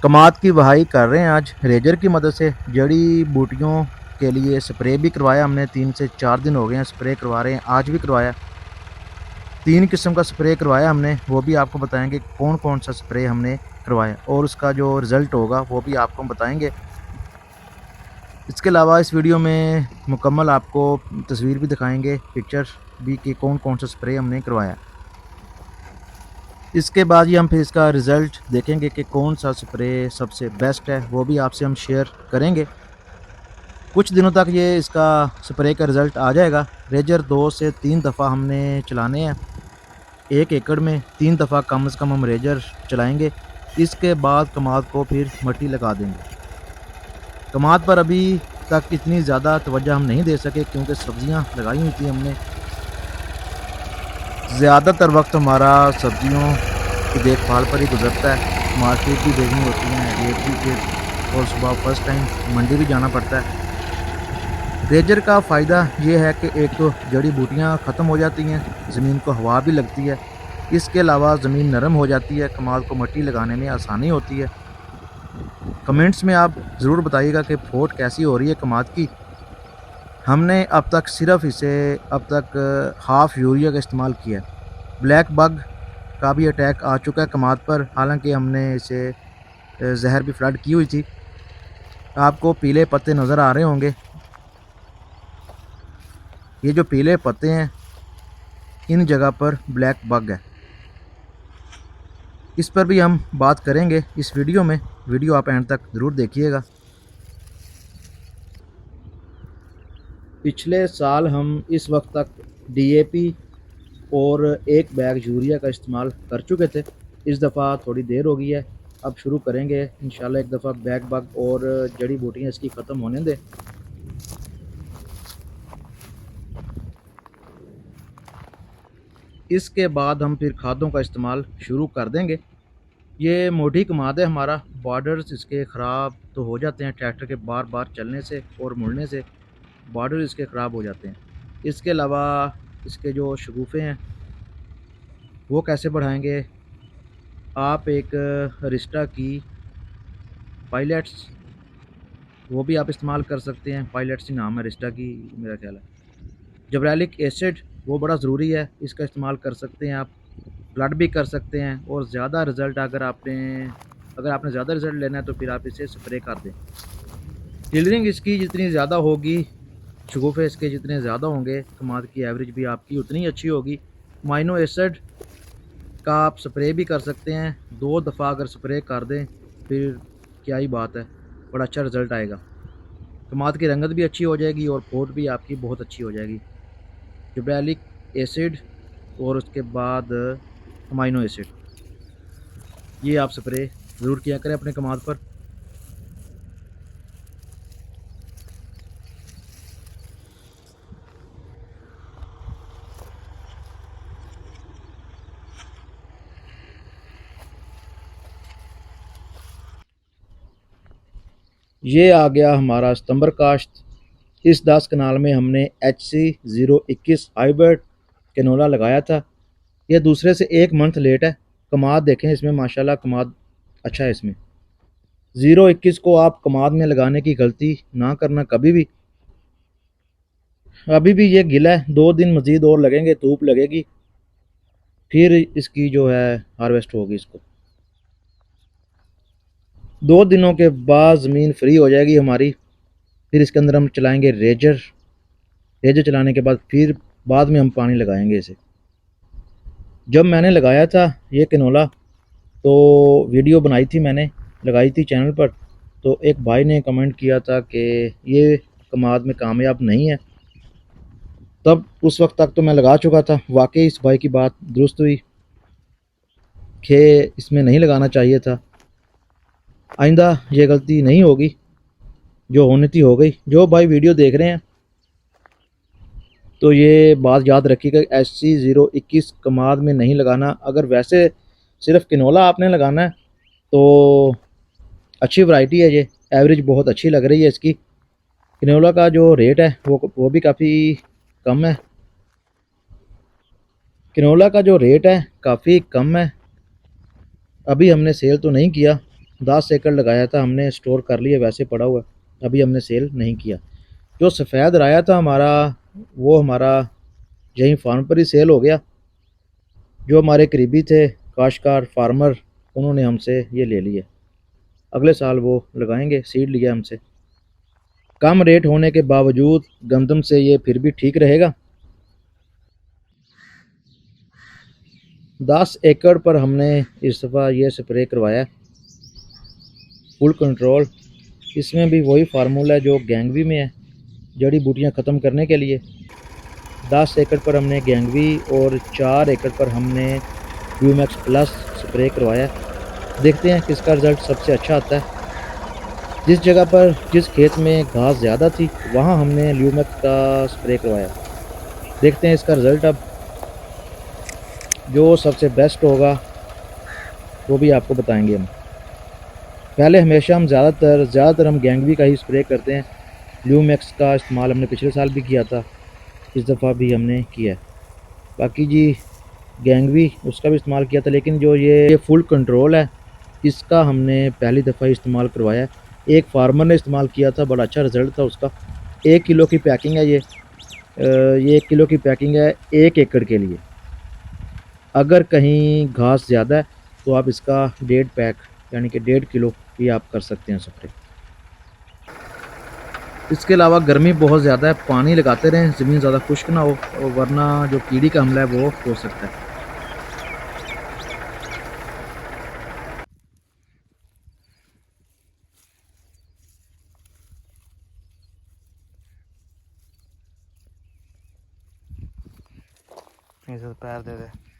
कमाद की बहाई कर रहे हैं आज रेजर की मदद से। जड़ी बूटियों के लिए स्प्रे भी करवाया हमने, 3 से 4 दिन हो गए हैं स्प्रे करवा रहे हैं, आज भी करवाया। 3 किस्म का स्प्रे करवाया हमने, वो भी आपको बताएंगे कौन कौन सा स्प्रे हमने करवाया और उसका जो रिज़ल्ट होगा वो भी आपको बताएंगे। इसके अलावा इस वीडियो में मुकम्मल आपको तस्वीर भी दिखाएंगे, पिक्चर भी कि कौन कौन सा स्प्रे हमने करवाया। इसके बाद ही हम फिर इसका रिज़ल्ट देखेंगे कि कौन सा स्प्रे सबसे बेस्ट है, वो भी आपसे हम शेयर करेंगे। कुछ दिनों तक ये इसका स्प्रे का रिज़ल्ट आ जाएगा। रेजर 2 से 3 दफ़ा हमने चलाने हैं, 1 एकड़ में 3 दफ़ा कम से कम हम रेजर चलाएंगे। इसके बाद कमाद को फिर मट्टी लगा देंगे। कमाद पर अभी तक इतनी ज़्यादा तवज्जो हम नहीं दे सके क्योंकि सब्जियां लगाई हुई थी हमने। ज़्यादातर वक्त हमारा सब्जियों की देखभाल पर ही गुजरता है। मार्केट भी देखनी होती है, रेट भी फिर, और सुबह फर्स्ट टाइम मंडी भी जाना पड़ता है। रेजर का फ़ायदा ये है कि एक तो जड़ी बूटियाँ ख़त्म हो जाती हैं, ज़मीन को हवा भी लगती है। इसके अलावा ज़मीन नरम हो जाती है, कमाद को मिट्टी लगाने में आसानी होती है। कमेंट्स में आप ज़रूर बताइएगा कि फोट कैसी हो रही है कमाद की। हमने अब तक सिर्फ इसे अब तक हाफ़ यूरिया का इस्तेमाल किया है। ब्लैक बग का भी अटैक आ चुका है कमाद पर, हालांकि हमने इसे जहर भी फ्लड की हुई थी। आपको पीले पत्ते नज़र आ रहे होंगे, ये जो पीले पत्ते हैं इन जगह पर ब्लैक बग है। इस पर भी हम बात करेंगे इस वीडियो में, वीडियो आप एंड तक ज़रूर देखिएगा। पिछले साल हम इस वक्त तक डीएपी और 1 बैग यूरिया का इस्तेमाल कर चुके थे। इस दफ़ा थोड़ी देर हो गई है, अब शुरू करेंगे इंशाल्लाह। एक दफ़ा ब्लैक बग और जड़ी बूटियाँ इसकी ख़त्म होने दें। इसके बाद हम फिर खादों का इस्तेमाल शुरू कर देंगे। ये मोटी कमाद है हमारा, बॉर्डर्स इसके ख़राब तो हो जाते हैं ट्रैक्टर के बार बार चलने से और मुड़ने से, बॉर्डर इसके ख़राब हो जाते हैं। इसके अलावा इसके जो शगुफ़े हैं वो कैसे बढ़ाएंगे, आप एक रिस्टा की पायलट्स वो भी आप इस्तेमाल कर सकते हैं। पायलट्स ही नाम है रिस्टा की मेरा ख्याल है। जबरैलिक एसिड वो बड़ा ज़रूरी है, इसका इस्तेमाल कर सकते हैं आप। फ्लड भी कर सकते हैं, और ज़्यादा रिज़ल्ट अगर आपने ज़्यादा रिज़ल्ट लेना है तो फिर आप इसे स्प्रे कर दें। टिलरिंग इसकी जितनी ज़्यादा होगी, शगुफ़े इसके जितने ज़्यादा होंगे, कमाद की एवरेज भी आपकी उतनी अच्छी होगी। अमाइनो एसिड का आप स्प्रे भी कर सकते हैं, 2 दफ़ा अगर स्प्रे कर दें फिर क्या ही बात है, बड़ा अच्छा रिज़ल्ट आएगा। कमाद की रंगत भी अच्छी हो जाएगी और फोट भी आपकी बहुत अच्छी हो जाएगी। जिब्रेलिक एसिड और उसके बाद अमाइनो एसिड, ये आप स्प्रे ज़रूर किया करें अपने कमाद पर। ये आ गया हमारा सितंबर काश्त। इस 10 कनाल में हमने HC021 हाइब्रिड कैनोला लगाया था। ये दूसरे से 1 मंथ लेट है। कमाद देखें इसमें, माशाल्लाह कमाद अच्छा है इसमें। 021 को आप कमाद में लगाने की गलती ना करना कभी भी। अभी भी ये गिला है, 2 दिन मज़ीद और लगेंगे, धूप लगेगी, फिर इसकी जो है हार्वेस्ट होगी। इसको 2 दिनों के बाद ज़मीन फ्री हो जाएगी हमारी, फिर इसके अंदर हम चलाएंगे रेजर। रेजर चलाने के बाद फिर बाद में हम पानी लगाएंगे इसे। जब मैंने लगाया था ये कैनोला तो वीडियो बनाई थी, मैंने लगाई थी चैनल पर, तो एक भाई ने कमेंट किया था कि ये कमाद में कामयाब नहीं है। तब उस वक्त तक तो मैं लगा चुका था। वाकई इस भाई की बात दुरुस्त हुई कि इसमें नहीं लगाना चाहिए था। आइंदा ये गलती नहीं होगी, जो होनी थी हो गई। जो भाई वीडियो देख रहे हैं तो ये बात याद रखिएगा, HC021 कमाद में नहीं लगाना। अगर वैसे सिर्फ किनोला आपने लगाना है तो अच्छी वैरायटी है, ये एवरेज बहुत अच्छी लग रही है इसकी। किनोला का जो रेट है वो भी काफ़ी कम है। किनोला का जो रेट है काफ़ी कम है। अभी हमने सेल तो नहीं किया, 10 एकड़ लगाया था हमने, स्टोर कर लिया, वैसे पड़ा हुआ है, अभी हमने सेल नहीं किया। जो सफ़ेद राया था हमारा, वो हमारा यहीं फार्म पर ही सेल हो गया। जो हमारे करीबी थे काश्तकार फार्मर, उन्होंने हमसे ये ले लिए। अगले साल वो लगाएंगे, सीड लिया हमसे। कम रेट होने के बावजूद गंदम से ये फिर भी ठीक रहेगा। 10 एकड़ पर हमने इस दफ़ा ये स्प्रे करवाया, फुल कंट्रोल। इसमें भी वही फार्मूला है जो गैंगवी में है, जड़ी बूटियाँ ख़त्म करने के लिए। 10 एकड़ पर हमने गैंगवी और 4 एकड़ पर हमने ड्यूमैक्स प्लस स्प्रे करवाया। देखते हैं किसका रिज़ल्ट सबसे अच्छा आता है। जिस जगह पर, जिस खेत में घास ज़्यादा थी, वहाँ हमने ल्यूमैक्स का स्प्रे करवाया। देखते हैं इसका रिज़ल्ट अब। जो सबसे बेस्ट होगा वो भी आपको बताएंगे हम। पहले हमेशा हम ज़्यादातर हम गैंगवी का ही स्प्रे करते हैं। ल्यूमैक्स का इस्तेमाल हमने पिछले साल भी किया था, इस दफ़ा भी हमने किया है। बाकी जी, गैंगवी उसका भी इस्तेमाल किया था, लेकिन जो ये फुल कंट्रोल है, इसका हमने पहली दफ़ा इस्तेमाल करवाया है। एक फार्मर ने इस्तेमाल किया था, बड़ा अच्छा रिज़ल्ट था उसका। 1 किलो की पैकिंग है ये। ये 1 किलो की पैकिंग है 1 एकड़ के लिए। अगर कहीं घास ज़्यादा है तो आप इसका 1.5 पैक यानी कि 1.5 किलो भी आप कर सकते हैं स्प्रे। इसके अलावा गर्मी बहुत ज़्यादा है, पानी लगाते रहें, ज़मीन ज़्यादा खुश्क ना हो, वरना जो कीड़ी का हमला है वो हो सकता है। पैर दे दे।